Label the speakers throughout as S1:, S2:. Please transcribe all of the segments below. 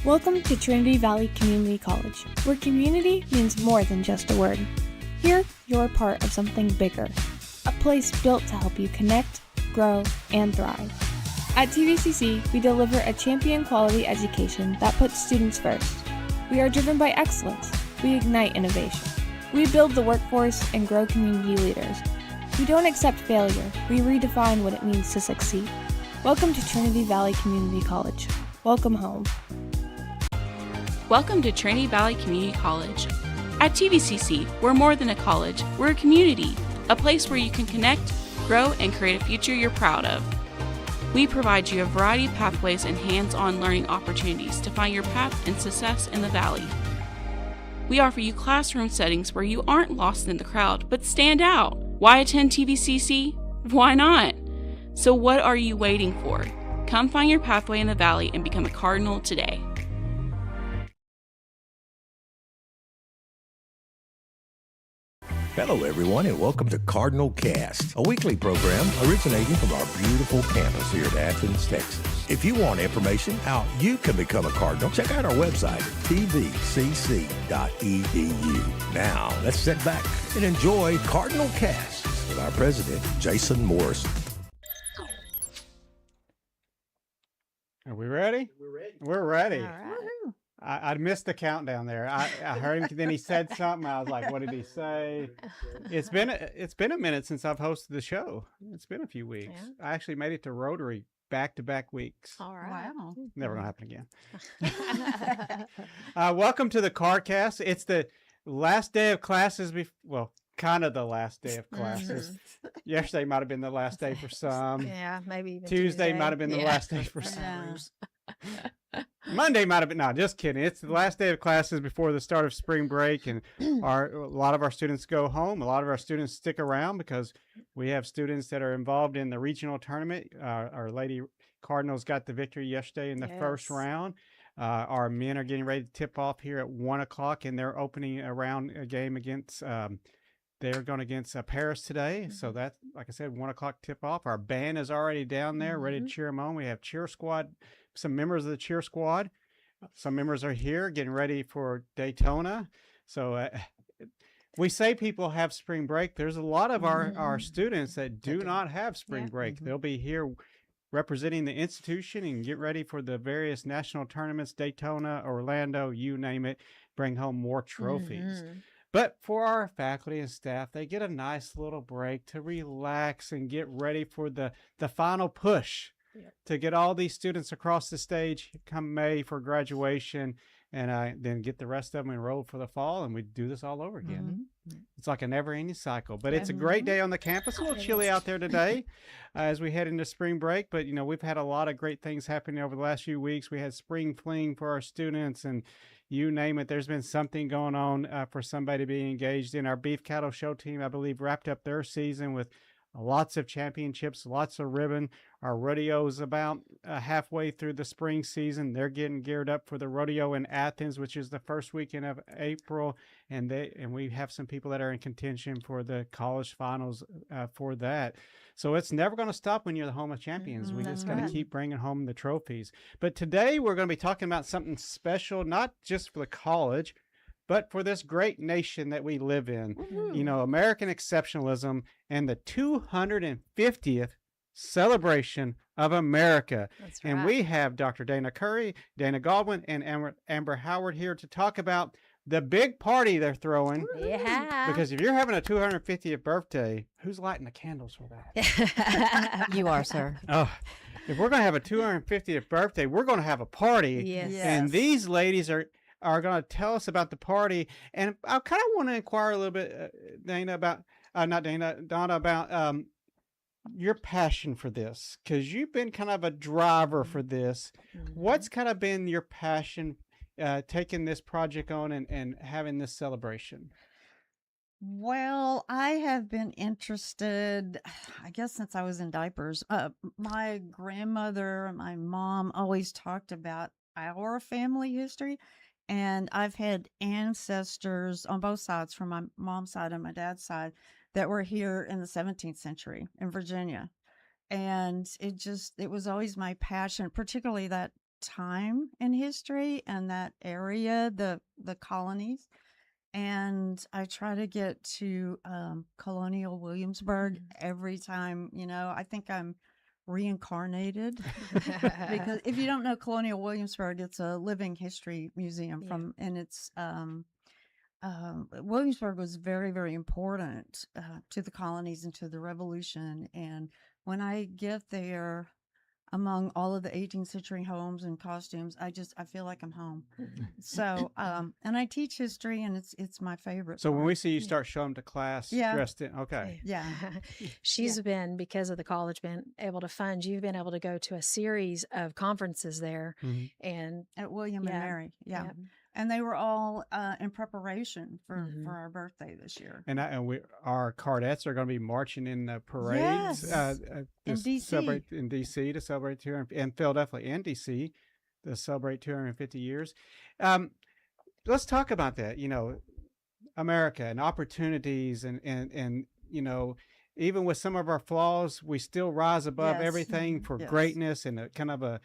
S1: Welcome to Trinity Valley Community College, where community means more than just a word. Here, you're part of something bigger, a place built to help you connect, grow, and thrive. At TVCC, we deliver a champion quality education that puts students first. We are driven by excellence. We ignite innovation. We build the workforce and grow community leaders. We don't accept failure. We redefine what it means to succeed. Welcome to Trinity Valley Community College. Welcome home.
S2: Welcome to Trinity Valley Community College. At TVCC, we're more than a college, we're a community, a place where you can connect, grow, and create a future you're proud of. We provide you a variety of pathways and hands-on learning opportunities to find your path and success in the Valley. We offer you classroom settings where you aren't lost in the crowd, but stand out. Why attend TVCC? Why not? So what are you waiting for? Come find your pathway in the Valley and become a Cardinal today.
S3: Hello, everyone, and welcome to Cardinal Cast, a weekly program originating from our beautiful campus here in Athens, Texas. If you want information how you can become a Cardinal, check out our website at tvcc.edu. Now, let's sit back and enjoy Cardinal Cast with our president, Jason Morrison.
S4: Are we ready? We're ready.
S5: All right.
S4: I missed the countdown there. I heard him, then he said something. I was like, what did he say? It's been a minute since I've hosted the show. It's been a few weeks.
S5: Yeah.
S4: I actually made it to Rotary back-to-back weeks.
S5: All right.
S6: Wow.
S4: Never gonna happen again. Welcome to the CarCast. It's the last day of classes. Kind of the last day of classes. Yesterday might have been the last day for some.
S5: Yeah, maybe even
S4: Tuesday might have been the
S5: Yeah.
S4: last day for
S6: Yeah.
S4: some. Monday might have been, no, just kidding. It's the last day of classes before the start of spring break, and a lot of our students go home. A lot of our students stick around because we have students that are involved in the regional tournament. Our Lady Cardinals got the victory yesterday in the first
S5: Yes.
S4: round. Our men are getting ready to tip off here at 1 o'clock, and they're opening a game against. They're going against Paris today. So that, like I said, 1 o'clock tip off. Our band is already down there, ready to cheer them on. We have cheer squad, some members of the cheer squad. Some members are here getting ready for Daytona. So we say people have spring break. There's a lot of our students that do not have spring break. They'll be here representing the institution and get ready for the various national tournaments, Daytona, Orlando, you name it, bring home more trophies. But for our faculty and staff, they get a nice little break to relax and get ready for the final push to get all these students across the stage come May for graduation, and then get the rest of them enrolled for the fall, and we do this all over again. It's like a never-ending cycle, but it's a great day on the campus. A little chilly out there today as we head into spring break, but we've had a lot of great things happening over the last few weeks. We had spring fling for our students, and you name it, there's been something going on for somebody to be engaged in. Our beef cattle show team, I believe, wrapped up their season with lots of championships, lots of ribbon. Our rodeo is about halfway through the spring season. They're getting geared up for the rodeo in Athens, which is the first weekend of April, and we have some people that are in contention for the college finals for that. So it's never going to stop when you're the home of champions. We just got to keep bringing home the trophies. But today we're going to be talking about something special, not just for the college, but for this great nation that we live in. American exceptionalism and the 250th celebration of America.
S5: That's right.
S4: And we have Dr. Dana Curry, Dana Godwin, and Amber Howard here to talk about the big party they're throwing.
S5: Yeah.
S4: Because if you're having a 250th birthday, who's lighting the candles for that?
S6: You are, sir.
S4: Oh, if we're going to have a 250th birthday, we're going to have a party.
S5: Yes.
S4: And these ladies are going to tell us about the party. And I kind of want to inquire a little bit, Dana, about, Donna, about your passion for this, because you've been kind of a driver for this. What's kind of been your passion taking this project on and having this celebration?
S6: Well, I have been interested, I guess, since I was in diapers. My grandmother and my mom always talked about our family history. And I've had ancestors on both sides, from my mom's side and my dad's side, that were here in the 17th century in Virginia. And it was always my passion, particularly that time in history and that area, the colonies. And I try to get to Colonial Williamsburg every time. I think I'm reincarnated because if you don't know Colonial Williamsburg, it's a living history museum and it's Williamsburg was very, very important to the colonies and to the Revolution. And when I get there, among all of the 18th century homes and costumes, I feel like I'm home. So, and I teach history, and it's my favorite.
S4: So when
S6: part.
S4: we see you start showing to class dressed in, okay.
S6: Yeah.
S5: She's been, because of the college, been able to fund. You've been able to go to a series of conferences there, and
S6: At William and Mary. Yeah. And they were all in preparation for our birthday this year.
S4: And our Cardettes are going to be marching in the parades
S6: in
S4: D.C. to celebrate and Philadelphia and D.C. to celebrate 250 years. Let's talk about that. America and opportunities and even with some of our flaws, we still rise above everything for greatness and a kind of a.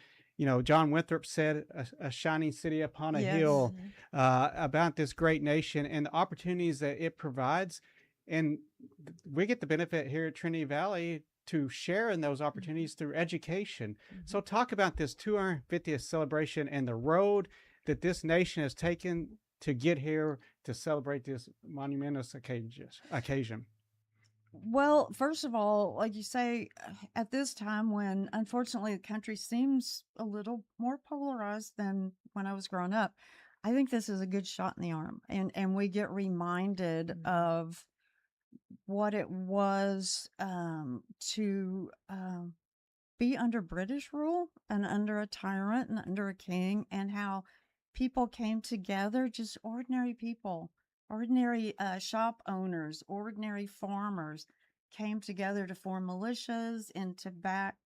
S4: John Winthrop said, a shining city upon a hill about this great nation and the opportunities that it provides. And we get the benefit here at Trinity Valley to share in those opportunities through education. So talk about this 250th celebration and the road that this nation has taken to get here to celebrate this monumentous occasion.
S6: Well, first of all, like you say, at this time when unfortunately the country seems a little more polarized than when I was growing up, I think this is a good shot in the arm. And we get reminded of what it was to be under British rule and under a tyrant and under a king, and how people came together, just ordinary people. Ordinary shop owners, ordinary farmers came together to form militias and to back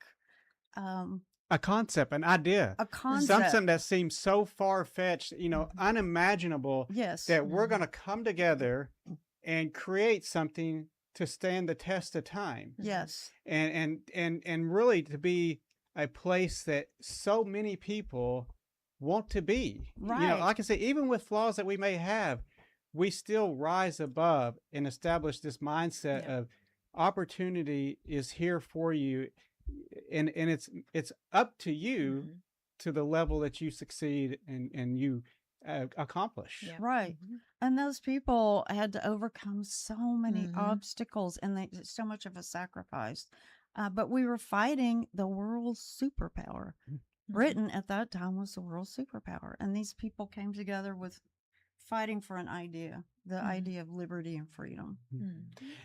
S4: a concept, an idea, something that seems so far-fetched, unimaginable.
S6: Yes,
S4: that we're going to come together and create something to stand the test of time.
S6: Yes,
S4: and really to be a place that so many people want to be.
S6: Right.
S4: Like I say, even with flaws that we may have, we still rise above and establish this mindset of opportunity is here for you, and it's up to you to the level that you succeed and you accomplish.
S6: Right. And those people had to overcome so many obstacles, and so much of a sacrifice. But we were fighting the world's superpower. Britain at that time was the world's superpower, and these people came together with fighting for an idea, the idea of liberty and freedom.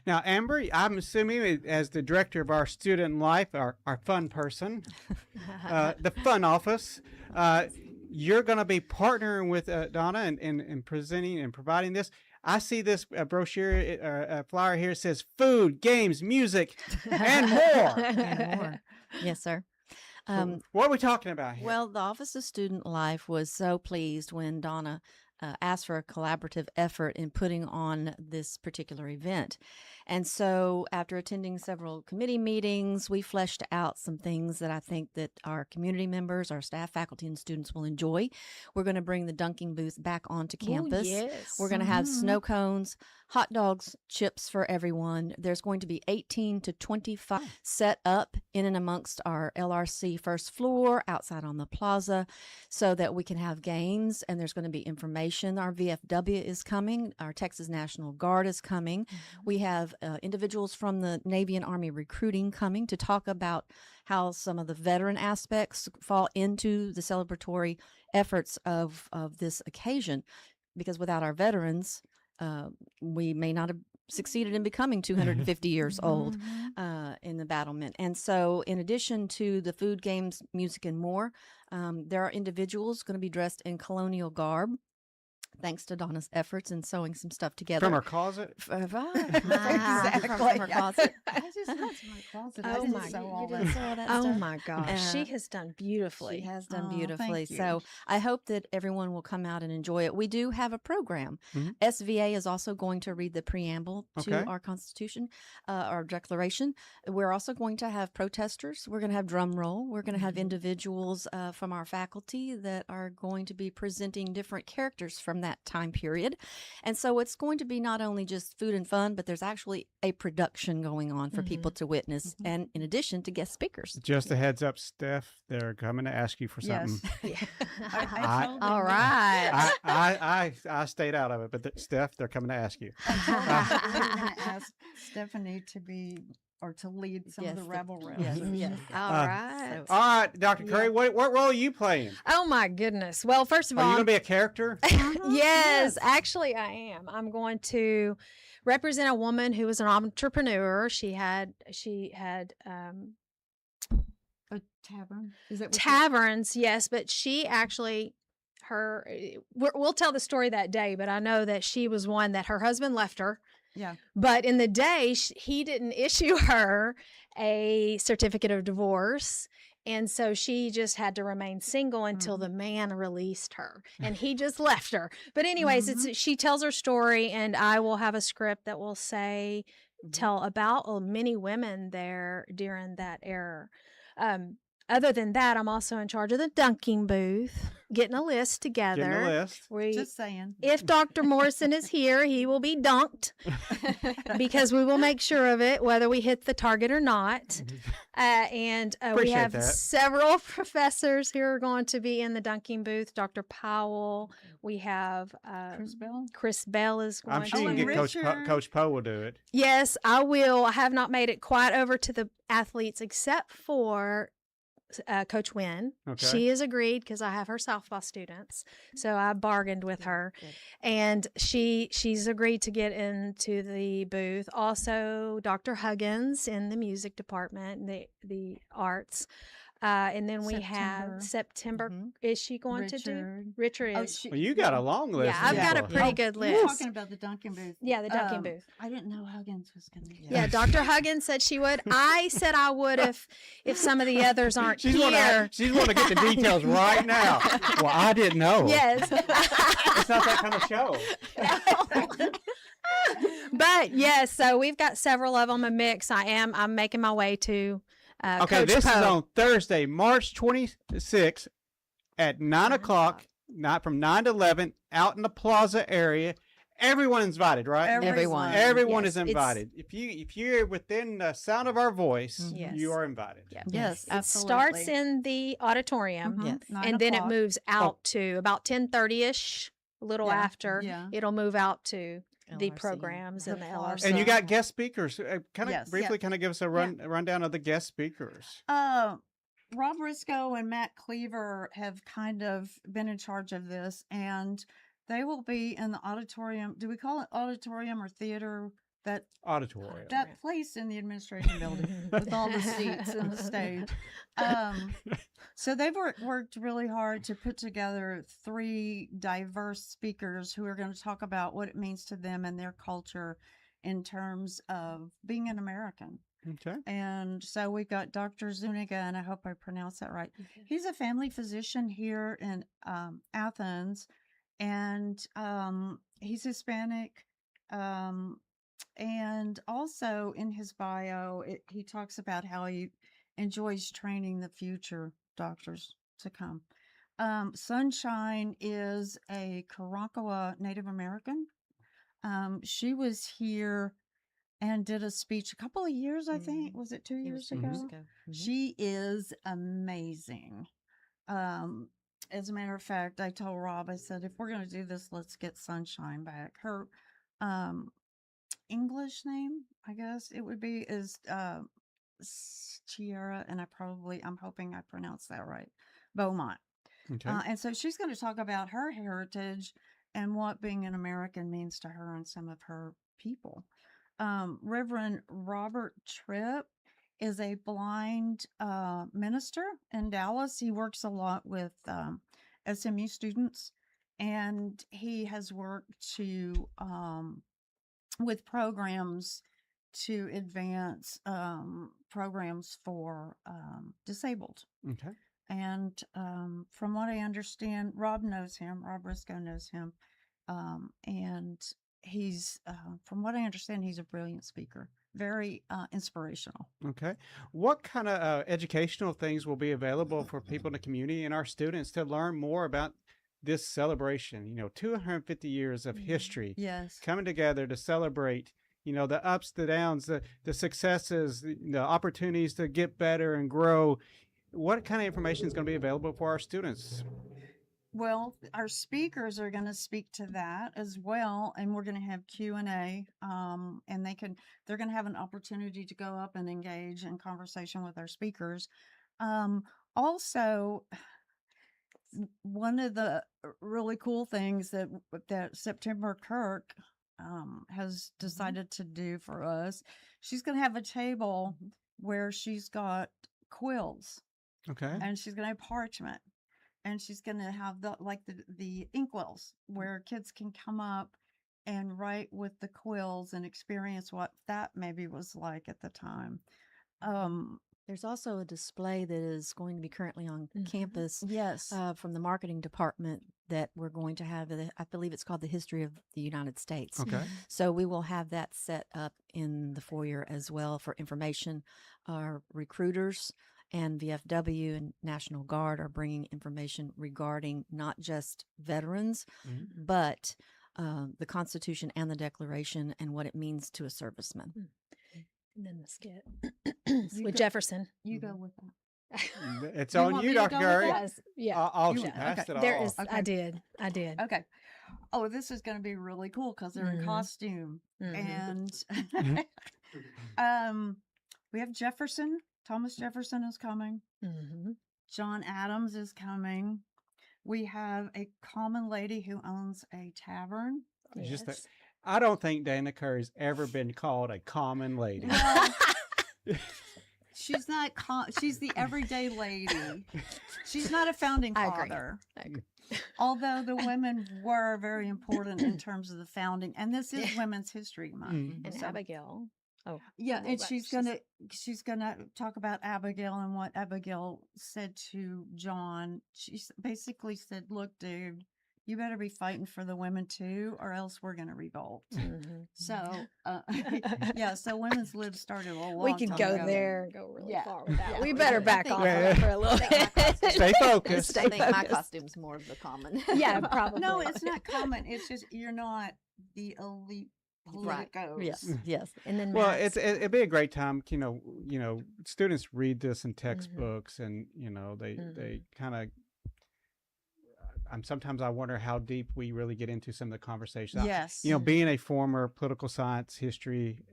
S4: Now, Amber, I'm assuming as the director of our student life, our fun person, the fun office, you're going to be partnering with Donna and presenting and providing this. I see this brochure, flyer here. It says food, games, music, and more.
S7: Yes, sir.
S4: So what are we talking about here?
S7: Well, the Office of Student Life was so pleased when Donna asked for a collaborative effort in putting on this particular event. And so after attending several committee meetings, we fleshed out some things that I think that our community members, our staff, faculty, and students will enjoy. We're going to bring the dunking booth back onto campus.
S5: Oh, yes.
S7: We're going to have snow cones, hot dogs, chips for everyone. There's going to be 18 to 25 set up in and amongst our LRC first floor, outside on the plaza, so that we can have games, and there's going to be information. Our VFW is coming. Our Texas National Guard is coming. We have individuals from the Navy and Army recruiting coming to talk about how some of the veteran aspects fall into the celebratory efforts of this occasion, because without our veterans, we may not have succeeded in becoming 250 years old in the battlement. And so in addition to the food, games, music, and more, there are individuals going to be dressed in colonial garb thanks to Donna's efforts in sewing some stuff together.
S4: From her closet?
S6: Exactly.
S7: From her closet.
S6: I just went to my closet. I
S5: Oh
S6: didn't
S5: my-
S6: sew
S7: You
S6: all
S7: didn't
S6: that.
S7: sew all that
S5: Oh
S7: stuff?
S5: my gosh, she
S7: Uh,
S5: has done beautifully.
S7: She has done
S6: Oh, thank
S7: beautifully.
S6: you.
S7: So I hope that everyone will come out and enjoy it. We do have a program.
S4: Mhm.
S7: SVA is also going to read the preamble to
S4: Okay.
S7: our Constitution, our Declaration. We're also going to have protesters. We're going to have drum roll. We're going to have individuals from our faculty that are going to be presenting different characters from that time period. And so it's going to be not only just food and fun, but there's actually a production going on for people to witness, and in addition to guest speakers.
S4: Just a heads up, Steph, they're coming to ask you for something.
S6: Yes.
S4: I-
S6: told
S5: All
S6: them
S5: right.
S4: I stayed out of it, but Steph, they're coming to ask you.
S6: I told them we were going to ask Stephanie to be or to lead some of the
S7: Yes,
S6: rebel reps.
S7: Yes, yes.
S5: All
S4: Uh,
S5: right.
S7: So-
S4: All right, Dr. Curry, what role are you playing?
S5: Oh my goodness. Well, first of
S4: Are you
S5: all,
S4: going to be a character?
S5: yes, actually I am. I'm going to represent a woman who was an entrepreneur. She had
S6: A tavern. Is that what
S5: taverns, yes, but she actually we'll tell the story that day, but I know that she was one that her husband left her.
S6: Yeah.
S5: But in the day, he didn't issue her a certificate of divorce. And so she just had to remain single until the man released her, and he just left her. But anyways, she tells her story, and I will have a script that will tell about many women there during that era. Other than that, I'm also in charge of the dunking booth, getting a list together.
S4: Getting a list.
S6: Just saying.
S5: If Dr. Morrison is here, he will be dunked because we will make sure of it, whether we hit the target or not. And we
S4: Appreciate
S5: have
S4: that.
S5: several professors who are going to be in the dunking booth. Dr. Powell. We have
S6: Chris Bell?
S5: Chris Bell is going
S4: I'm sure
S5: to.
S4: you
S6: and
S4: can get
S6: Richard.
S4: Coach Poe will do it.
S5: Yes, I will. I have not made it quite over to the athletes except for Coach Wynn.
S4: Okay.
S5: She has agreed because I have her softball students. So I bargained with her. And she's agreed to get into the booth. Also, Dr. Huggins in the music department, the arts. And then we have September. Is she going to do?
S6: Richard.
S5: Richard
S6: Oh,
S5: is.
S6: she-
S4: Well, you got a long list.
S5: Yeah, I've
S4: of
S5: got a
S4: people.
S5: pretty good
S6: You're
S5: list.
S6: talking about the Dunkin' booth.
S5: Yeah, the Dunkin' booth.
S6: I didn't know Huggins was going to be
S5: Yeah, Dr. Huggins said she would. I said I would if some of the others aren't
S4: She's
S5: here.
S4: She's want to get the details right now. Well, I didn't know.
S5: Yes.
S4: It's not that kind of show.
S5: But yes, so we've got several of them a mix. I'm making my way to
S4: Okay,
S5: Coach
S4: this is
S5: Poe.
S4: on Thursday, March 26th at 9 o'clock, not from 9 to 11, out in the plaza area. Everyone's invited, right?
S7: Everyone.
S4: Everyone
S5: Yes,
S4: is
S5: it's-
S4: invited. If you're within the sound of our voice,
S5: Yes.
S4: you are invited.
S5: Yeah.
S7: Yes,
S5: It starts
S6: absolutely.
S5: in the auditorium,
S7: Yes.
S6: 9
S5: and then it
S6: o'clock.
S5: moves out to about 10:30ish, a little
S6: Yeah,
S5: after.
S6: yeah.
S5: It'll move out to the
S7: LRC.
S5: programs
S6: The
S5: and the
S6: plaza.
S5: LRC.
S4: And you got guest speakers. Kind of
S6: Yes.
S4: briefly, kind of give us a rundown of the guest speakers.
S6: Rob Risco and Matt Cleaver have kind of been in charge of this, and they will be in the auditorium. Do we call it auditorium or theater?
S4: Auditorium.
S6: That place in the administration building with all the seats and the stage. So they've worked really hard to put together 3 diverse speakers who are going to talk about what it means to them and their culture in terms of being an American.
S4: Okay.
S6: And so we've got Dr. Zuniga, and I hope I pronounced that right. He's a family physician here in Athens, and he's Hispanic. And also in his bio, he talks about how he enjoys training the future doctors to come. Sunshine is a Karankawa Native American. She was here and did a speech a couple of years, I think. Was it 2 years ago? She is amazing. As a matter of fact, I told Rob, I said, if we're going to do this, let's get Sunshine back. Her English name, I guess it would be, is Chiara, and I'm hoping I pronounced that right, Beaumont.
S4: Okay.
S6: And so she's going to talk about her heritage and what being an American means to her and some of her people. Reverend Robert Tripp is a blind minister in Dallas. He works a lot with SMU students, and he has worked to with programs to advance programs for disabled.
S4: Okay.
S6: And from what I understand, Rob Briscoe knows him. And he's, from what I understand, he's a brilliant speaker, very inspirational.
S4: Okay. What kind of educational things will be available for people in the community and our students to learn more about this celebration? 250 years of history
S6: Yes.
S4: coming together to celebrate, the ups, the downs, the successes, the opportunities to get better and grow. What kind of information is going to be available for our students?
S6: Well, our speakers are going to speak to that as well, and we're going to have Q&A, and they're going to have an opportunity to go up and engage in conversation with our speakers. Also, one of the really cool things that September Kirk has decided to do for us, she's going to have a table where she's got quills,
S4: Okay.
S6: and she's going to have parchment, and she's going to have the inkwells where kids can come up and write with the quills and experience what that maybe was like at the time.
S7: There's also a display that is going to be currently on campus
S6: Yes.
S7: from the marketing department that we're going to have. I believe it's called the History of the United States.
S4: Okay.
S7: So we will have that set up in the foyer as well for information. Our recruiters and VFW and National Guard are bringing information regarding not just veterans, but the Constitution and the Declaration and what it means to a serviceman.
S5: And then the skit
S6: You
S5: with
S6: go-
S5: Jefferson.
S6: You go with that.
S4: It's
S6: You
S4: on
S6: want
S4: you,
S6: me to
S4: Dr.
S6: go with
S4: Curry.
S6: that?
S5: Yes, yeah.
S4: She
S6: Yeah,
S4: passed
S6: okay.
S4: it
S5: There
S4: off.
S5: is. I
S6: Okay.
S5: did. I did.
S6: Okay. Oh, this is going to be really cool because they're in
S5: Mhm.
S6: costume.
S5: Mhm.
S6: And we have Jefferson. Thomas Jefferson is coming.
S5: Mhm.
S6: John Adams is coming. We have a common lady who owns a tavern.
S4: Just that-
S5: Yes.
S4: I don't think Dana Curry's ever been called a common lady.
S6: Well, she's not. She's the everyday lady. She's not a founding
S5: I agree.
S6: father.
S5: I agree.
S6: Although the women were very important in terms of the founding, and this is Women's History Month.
S5: And
S6: So-
S5: Abigail. Oh,
S6: Yeah,
S5: well,
S6: and
S5: that-
S6: she's gonna talk about Abigail and what Abigail said to John. She basically said, "Look, dude, you better be fighting for the women too, or else we're gonna revolt."
S5: Mhm.
S6: So, yeah, so women's lib started a long
S5: we can
S6: time
S5: go
S6: ago.
S5: there and go really
S6: Yeah.
S5: far with that.
S6: Yeah,
S5: we
S6: we
S5: better
S6: do.
S5: back
S7: I
S5: off
S7: think-
S5: of that for a little
S7: I think my
S5: bit.
S4: Stay focused.
S5: Stay
S7: I think my
S5: focused.
S7: costume's more of the common.
S5: Yeah, probably.
S6: No, it's not common. It's just you're not the elite
S7: Right.
S6: politicos.
S7: Yes, yes.
S5: And then
S4: Well,
S5: Matt's-
S4: it'd be a great time. Students read this in textbooks, and they kind of. Sometimes I wonder how deep we really get into some of the conversations.
S6: Yes.
S4: Being a former political science history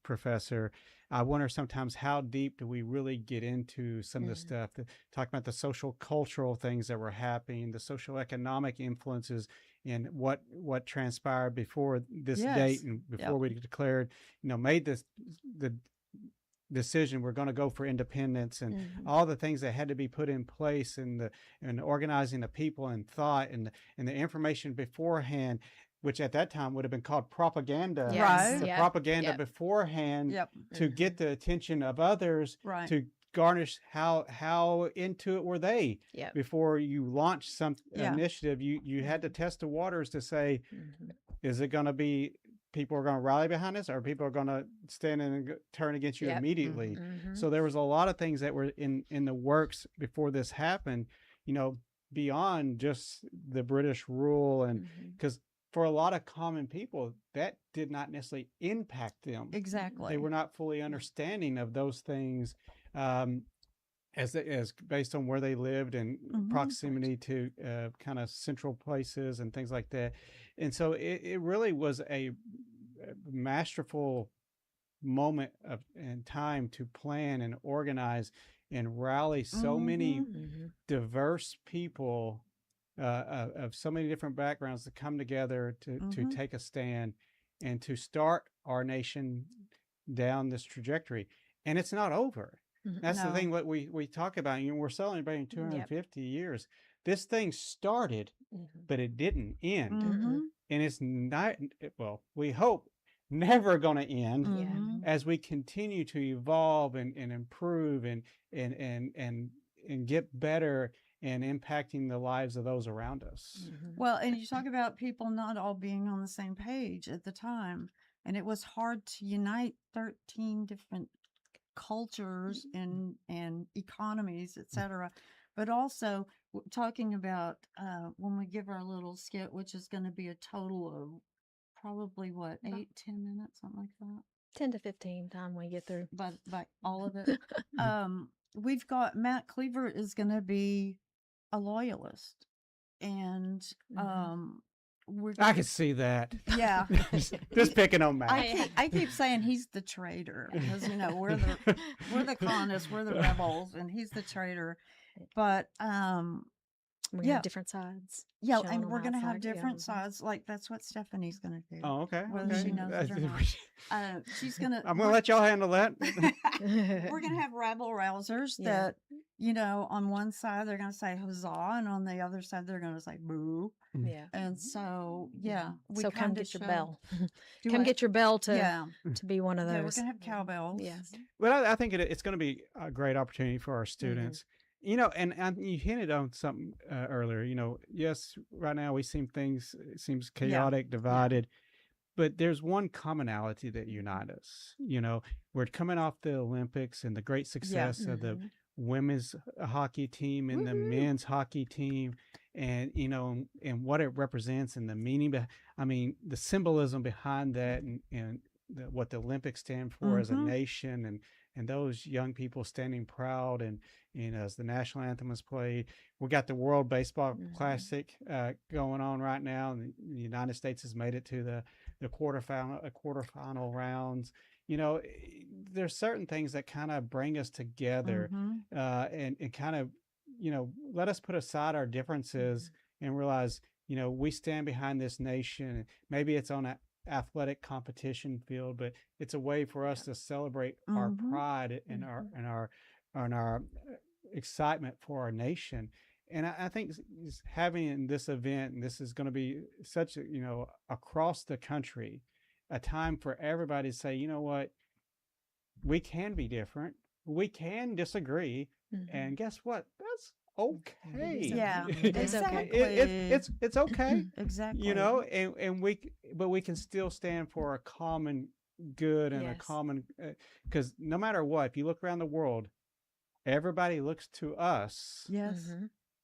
S4: professor, I wonder sometimes how deep do we really get into some of the stuff that talk about the social cultural things that were happening, the social economic influences, and what transpired before this date
S6: Yes.
S4: and before we declared, made the decision we're going to go for independence, and all the things that had to be put in place, and the organizing the people and thought and the information beforehand, which at that time would have been called propaganda.
S5: Yes.
S6: Right.
S4: The
S5: Yep.
S4: propaganda
S5: Yep.
S4: beforehand
S6: Yep.
S4: to get the attention of others,
S6: Right.
S4: to garnish how into it were they
S5: Yep.
S4: before you launched some
S6: Yeah.
S4: initiative. You had to test the waters to say,
S5: Mhm.
S4: is it going to be people are going to rally behind us, or people are going to stand in and turn against you
S5: Yep.
S4: immediately?
S5: Mhm.
S4: So there was a lot of things that were in the works before this happened, beyond just the British rule. And
S5: Mhm.
S4: because for a lot of common people, that did not necessarily impact them.
S6: Exactly.
S4: They were not fully understanding of those things, as based on where they lived and
S6: Mhm.
S4: proximity to kind of central places and things like that. And so it really was a masterful moment and time to plan and organize and rally so many
S5: Mhm.
S4: diverse people of so many different backgrounds to come together to
S6: Mhm.
S4: take a stand and to start our nation down this trajectory. And it's not over.
S5: Mhm.
S4: That's the
S6: No.
S4: thing what we talk about. We're celebrating 250 years. this thing started, but it didn't end.
S6: Mhm.
S4: And it's not, well, we hope never going to end
S6: Mhm.
S4: as we continue to evolve and improve and get better and impacting the lives of those around us.
S6: Well, and you talk about people not all being on the same page at the time, and it was hard to unite 13 different cultures and economies, etc. But also talking about when we give our little skit, which is going to be a total of probably what 8-10 minutes, something like that.
S5: 10 to 15 time we get through.
S6: But all of it, we've got Matt Cleaver is going to be a loyalist, and we're
S4: I can see that.
S6: yeah.
S4: Just picking on Matt.
S6: I keep saying he's the traitor because we're the colonists, we're the rebels, and he's the traitor. But
S5: We're
S6: yeah.
S5: have different sides.
S6: yeah,
S5: showing
S6: and
S5: on
S6: we're
S5: that
S6: gonna have
S5: side, yeah.
S6: different sides. Like that's what Stephanie's gonna do.
S4: Oh, okay.
S6: Whether
S4: okay.
S6: she knows it or not. She's gonna.
S4: I'm gonna let y'all handle that.
S6: We're gonna have rabble rousers
S5: Yeah.
S6: that on one side they're gonna say huzzah, and on the other side they're gonna say boo.
S5: Yeah.
S6: And so yeah, we
S5: So come
S6: kinda
S5: get your
S6: show-
S5: bell.
S6: Do
S5: Come
S6: what?
S5: get your bell to
S6: yeah.
S5: to be one of
S6: Yeah, we're
S5: those.
S6: gonna have cowbells.
S5: Yes.
S4: Well, I think it's going to be a great opportunity for our students. And you hinted on something earlier. Yes, right now it seems chaotic, divided, but there's one commonality that unites us. We're coming off the Olympics and the great success of the women's hockey team and the men's hockey team, and and what it represents and the meaning. The symbolism behind that, and what the Olympics stand for as a nation, and those young people standing proud, and as the national anthem is played. We got the World Baseball Classic going on right now, and the United States has made it to the quarterfinal rounds. There's certain things that kind of bring us together, and kind of let us put aside our differences and realize we stand behind this nation. Maybe it's on an athletic competition field, but it's a way for us to celebrate our pride and our excitement for our nation. And I think having this event, and this is going to be such across the country, a time for everybody to say, you know what, we can be different, we can disagree, and guess what, that's okay.
S6: Yeah,
S5: It's okay.
S6: exactly.
S4: It's okay.
S6: Exactly.
S4: And we can still stand for a common good and a
S5: Yes.
S4: common, because no matter what, if you look around the world, everybody looks to us
S6: Yes.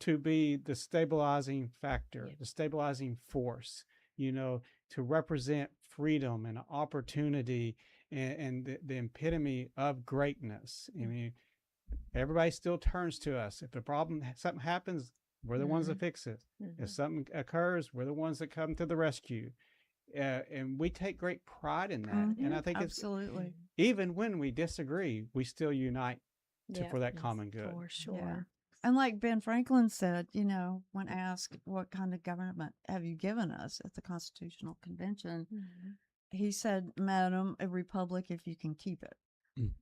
S4: to be the stabilizing factor,
S5: Yep.
S4: the stabilizing force, to represent freedom and opportunity, and the epitome of greatness. Everybody still turns to us. If something happens, we're the ones that fix it. If something occurs, we're the ones that come to the rescue. And we take great pride in that. And I think
S6: absolutely.
S4: even when we disagree, we still unite
S5: Yeah.
S4: for that common good.
S5: For sure.
S6: Yeah. And like Ben Franklin said, when asked what kind of government have you given us at the Constitutional Convention, he said, "Madam, a republic if you can keep it."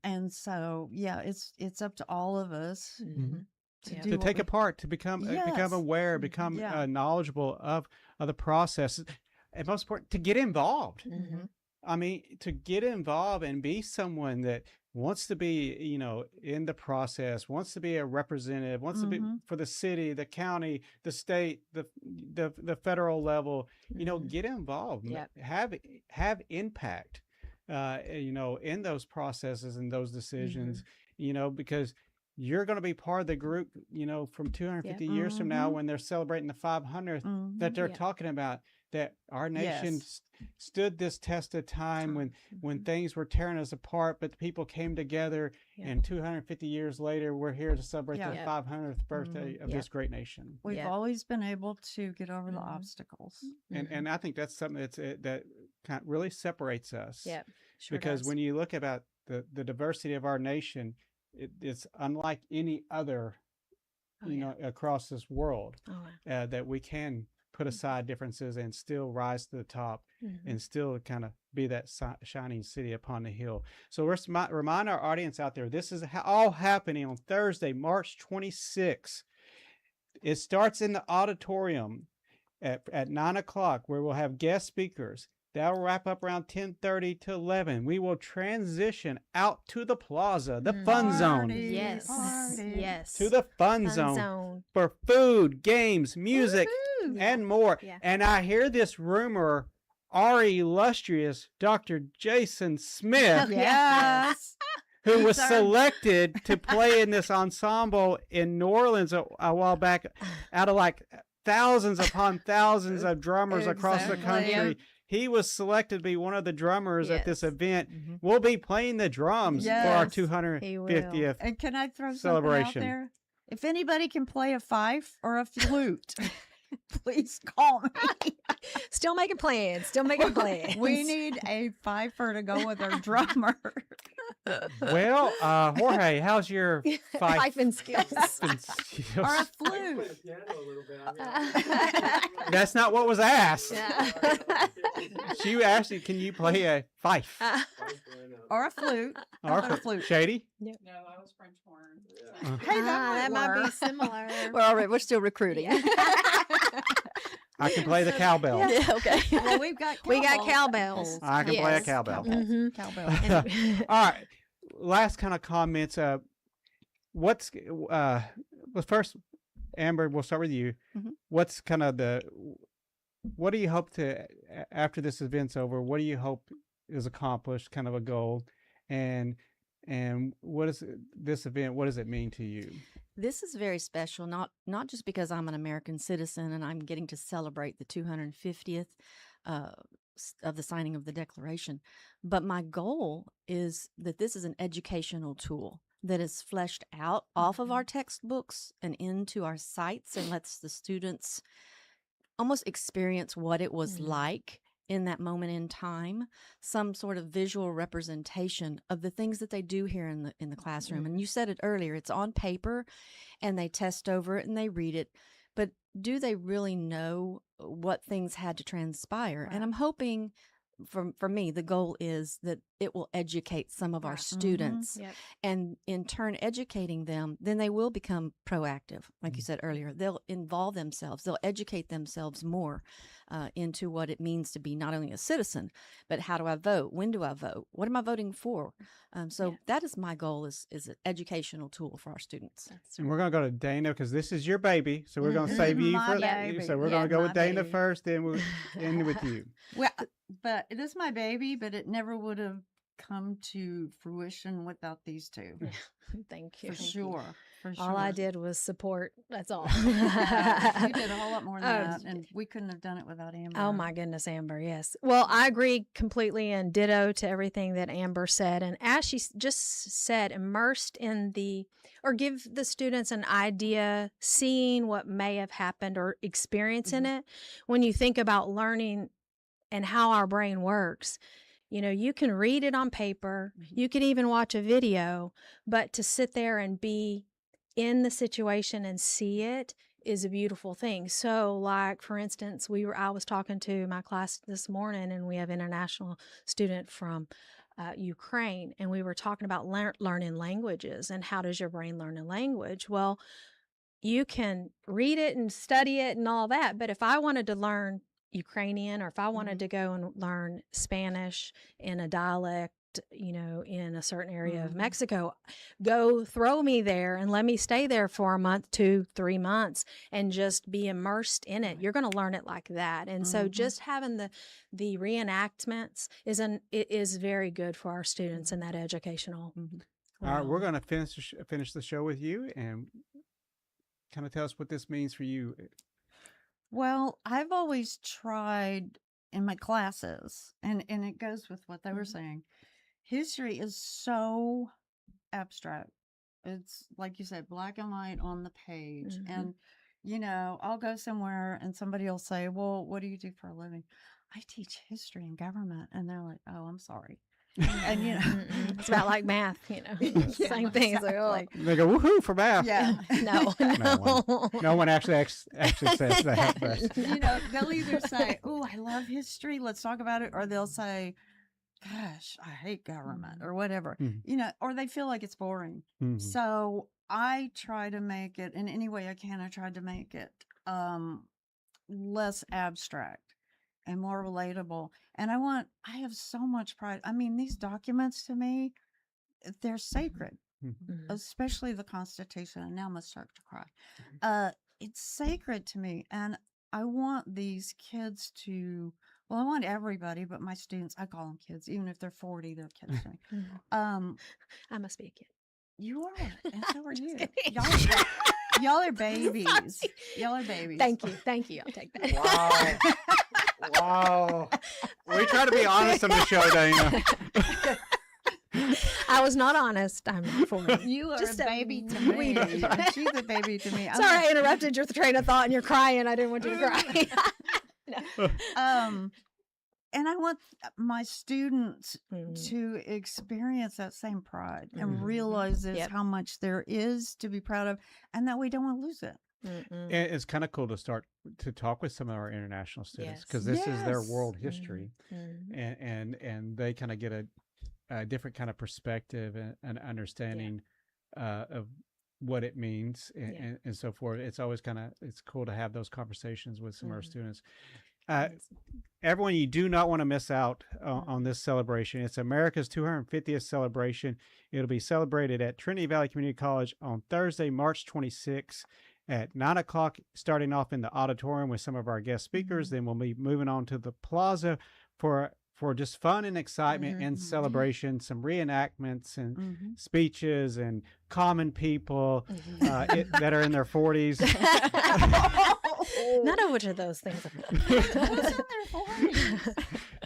S6: And so, yeah, it's up to all of us to
S5: Yeah.
S6: do
S4: To
S6: what
S4: take
S6: we-
S4: a part, to become
S6: Yes.
S4: aware, become
S6: Yeah.
S4: knowledgeable of the process, and most important, to get involved. To get involved and be someone that wants to be, in the process, wants to be a representative, wants to be for the city, the county, the state, the federal level. Get involved,
S5: Yep.
S4: have impact, in those processes and those decisions. Because you're going to be part of the group, from 250 years from now, when they're celebrating the 500th, that they're
S5: Yeah.
S4: talking about that our nation
S6: Yes.
S4: stood this test of time when things were tearing us apart, but the people came together,
S5: Yeah.
S4: and 250 years later, we're here to celebrate
S6: Yeah.
S4: the
S5: Yeah.
S4: 500th birthday of
S5: Yeah.
S4: this great nation.
S6: We've
S5: Yeah.
S6: always been able to get over the obstacles.
S4: And I think that's something that kind of really separates us.
S5: Yeah. Sure
S4: Because
S5: does.
S4: when you look about the diversity of our nation, it's unlike any other,
S5: Oh, yeah.
S4: across this world,
S5: Oh, wow.
S4: that we can put aside differences and still rise to the top, and still kind of be that shining city upon the hill. So let's remind our audience out there, this is all happening on Thursday, March 26th. It starts in the auditorium at 9 o'clock, where we'll have guest speakers. That'll wrap up around 10:30 to 11. We will transition out to the plaza, the fun zone.
S5: Yes.
S6: Party.
S5: Yes.
S4: To the fun zone for food, games, music,
S6: Woohoo!
S4: and more.
S5: Yeah.
S4: And I hear this rumor, our illustrious Dr. Jason Smith,
S6: Yes.
S4: who was
S6: Sir.
S4: selected to play in this ensemble in New Orleans a while back, out of like thousands upon thousands of drummers across the
S6: Exactly.
S4: country. He was selected to be one of the drummers at this
S5: Yes.
S4: event.
S7: Mhm.
S4: We'll be playing the drums for our
S6: Yes.
S4: 250th.
S6: And can I throw something
S4: Celebration.
S6: out there? If anybody can play a fife or a flute, please call me.
S5: Still making plans. Still making plans.
S6: We need a fifer to go with our drummer.
S4: Well, Jorge, how's your fife
S5: Piping skills.
S6: Or a
S4: skills?
S6: flute.
S4: That's not what was asked.
S5: Yeah.
S4: She asked you, can you play a fife?
S6: Or a flute.
S4: Or
S6: about a flute?
S4: Shady?
S8: No, I was French horn.
S6: Hey, that
S5: might be
S6: work.
S5: similar.
S7: We're still recruiting.
S4: I can play the cowbell.
S7: Yeah, okay.
S6: Well, we've got
S5: We got
S6: cowbells.
S5: cowbells.
S4: I can play a
S5: Yes.
S4: cowbell.
S5: Mhm.
S6: Cowbell.
S4: All right. Last kind of comments. What's well, first, Amber, we'll start with you.
S7: Mhm.
S4: What's kind of what do you hope to, after this event's over, what do you hope is accomplished, kind of a goal? And what is this event, what does it mean to you?
S7: This is very special, not just because I'm an American citizen and I'm getting to celebrate the 250th of the signing of the Declaration, but my goal is that this is an educational tool that is fleshed out off of our textbooks and into our sites and lets the students almost experience what it was like in that moment in time, some sort of visual representation of the things that they do here in the classroom. And you said it earlier, it's on paper and they test over it and they read it, but do they really know what things had to transpire? And I'm hoping, for me, the goal is that it will educate some of our students,
S5: Yep.
S7: and in turn educating them, then they will become proactive. Like you said earlier, they'll involve themselves, they'll educate themselves more into what it means to be not only a citizen, but how do I vote? When do I vote? What am I voting for? So that is my goal, is an educational tool for our students.
S4: And we're going to go to Dana because this is your baby. So we're going to save you
S6: My
S4: for
S6: baby.
S4: So we're
S6: Yeah,
S4: going to go with
S6: my
S4: Dana
S6: baby.
S4: first, then we'll end with you.
S6: Well, but it is my baby, but it never would have come to fruition without these two.
S5: Thank you.
S6: For sure. For sure.
S5: All I did was support. That's all.
S6: You did a whole lot more than
S5: Oh,
S6: that, and we couldn't have done it without Amber.
S5: Oh my goodness, Amber. Yes. Well, I agree completely and ditto to everything that Amber said. And as she just said, immersed in give the students an idea, seeing what may have happened or experiencing it. When you think about learning and how our brain works, you can read it on paper, you could even watch a video, but to sit there and be in the situation and see it is a beautiful thing. So, like, for instance, I was talking to my class this morning, and we have an international student from Ukraine, and we were talking about learning languages and how does your brain learn a language? Well, you can read it and study it and all that, but if I wanted to learn Ukrainian, or if I wanted to go and learn Spanish in a dialect, in a certain area of Mexico, go throw me there and let me stay there for a month, 2-3 months, and just be immersed in it. You're going to learn it like that. And so just having the reenactments is very good for our students in that educational.
S4: All right, we're going to finish the show with you and kind of tell us what this means for you.
S6: Well, I've always tried in my classes, and it goes with what they were saying. History is so abstract. It's like you said, black and white on the page. And, I'll go somewhere and somebody will say, well, what do you do for a living? I teach history and government. And they're like, oh, I'm sorry. And,
S5: It's about like math, same thing. It's like, oh,
S6: exactly.
S4: They go, woohoo, for math.
S6: Yeah.
S4: No one actually says that. But.
S6: They'll either say, oh, I love history, let's talk about it. Or they'll say, gosh, I hate government or whatever,
S4: Mhm.
S6: or they feel like it's boring.
S4: Mhm.
S6: So I try to make it in any way I can. I tried to make it less abstract and more relatable. And I have so much pride. I mean, these documents to me, they're sacred,
S4: Mhm.
S6: especially the Constitution. And now I'm going to start to cry. It's sacred to me. And I want these kids well, I want everybody, but my students, I call them kids. Even if they're 40, they're kids to me.
S5: I must be a kid.
S6: You are, and so are
S5: Just
S6: you.
S5: kidding.
S6: Y'all are babies. Y'all are babies.
S5: Thank you. I'll take that.
S4: Wow. Wow. We try to be honest on the show, Dana.
S5: I was not honest. I'm not for it.
S6: You are
S5: Just
S6: a
S5: a
S6: baby to
S5: wee
S6: me.
S5: bit.
S6: And she's a baby to me.
S5: Sorry, I interrupted your train of thought and you're crying. I didn't want you to cry.
S6: And I want my students
S5: Mm.
S6: to experience that same pride and
S5: Mhm.
S6: realize
S5: Yep.
S6: how much there is to be proud of, and that we don't want to lose it.
S5: Mm-mm.
S4: And it's kind of cool to start to talk with some of our international students because this is their
S6: Yes.
S4: world history,
S5: Mhm.
S4: and they kind of get a different kind of perspective and understanding of what it means and so forth. It's always it's cool to have those conversations with some of our students. Everyone, you do not want to miss out on this celebration. It's America's 250th celebration. It'll be celebrated at Trinity Valley Community College on Thursday, March 26th at 9 o'clock, starting off in the auditorium with some of our guest speakers. Then we'll be moving on to the plaza for just fun and excitement and celebration, some reenactments and speeches and common people that are in their 40s.
S5: None of which of those things.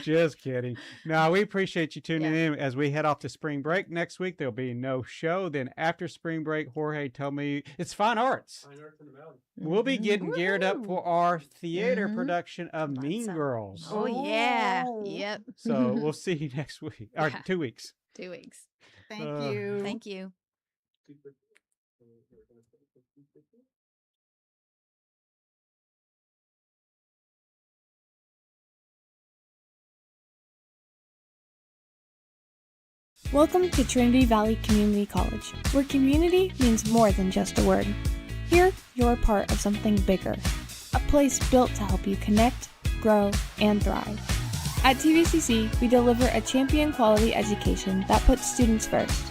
S4: Just kidding. No, we appreciate you tuning in as we head off to spring break. Next week, there'll be no show. Then after spring break, Jorge told me it's Fine Arts.
S9: Fine Arts in the Mountain.
S4: We'll be getting geared up for our theater production of Mean Girls.
S5: Oh, yeah. Yep.
S4: So we'll see you next week, or 2 weeks.
S5: 2 weeks.
S6: Thank you.
S7: Thank you.
S1: Welcome to Trinity Valley Community College, where community means more than just a word. Here, you're part of something bigger, a place built to help you connect, grow, and thrive. At TVCC, we deliver a champion quality education that puts students first.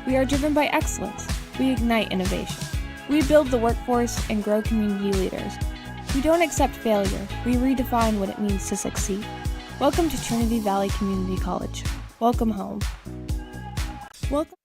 S1: We are driven by excellence. We ignite innovation. We build the workforce and grow community leaders. We don't accept failure. We redefine what it means to succeed. Welcome to Trinity Valley Community College. Welcome home. Welcome.